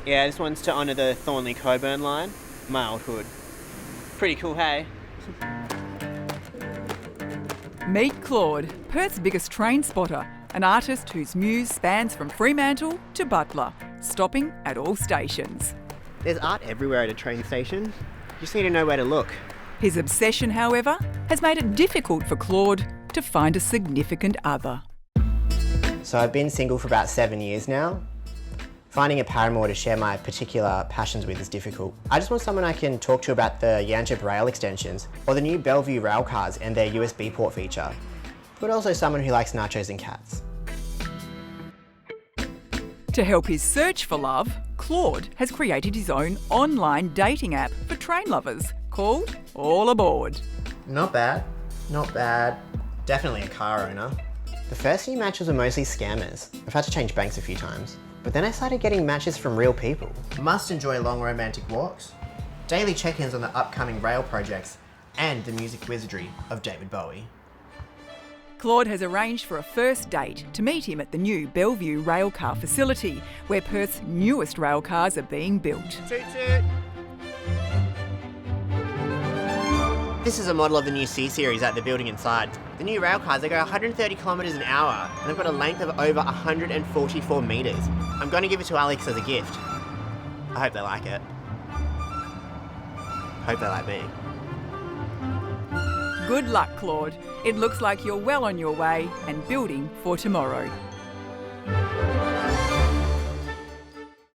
Yeah, this one's to honour the Thornley-Coburn line. My old hood. Pretty cool, hey? Meet Claude, Perth's biggest train spotter, an artist whose muse spans from Fremantle to Butler, stopping at all stations. There's art everywhere at a train station. You just need to know where to look. His obsession, however, has made it difficult for Claude to find a significant other. So I've been single for about 7 years now. Finding a paramour to share my particular passions with is difficult. I just want someone I can talk to about the Yanchep rail extensions or the new Bellevue rail cars and their USB port feature, but also someone who likes nachos and cats. To help his search for love, Claude has created his own online dating app for train lovers called All Aboard. Not bad, not bad. Definitely a car owner. The first few matches were mostly scammers. I've had to change banks a few times. But then I started getting matches from real people. Must enjoy long romantic walks, daily check-ins on the upcoming rail projects, and the music wizardry of David Bowie. Claude has arranged for a first date to meet him at the new Bellevue railcar facility, where Perth's newest railcars are being built. Toot toot! This is a model of the new C-Series at the building inside. The new railcars, they go 130 kilometres an hour and they've got a length of over 144 metres. I'm going to give it to Alex as a gift. I hope they like it. Hope they like me. Good luck, Claude. It looks like you're well on your way and building for tomorrow.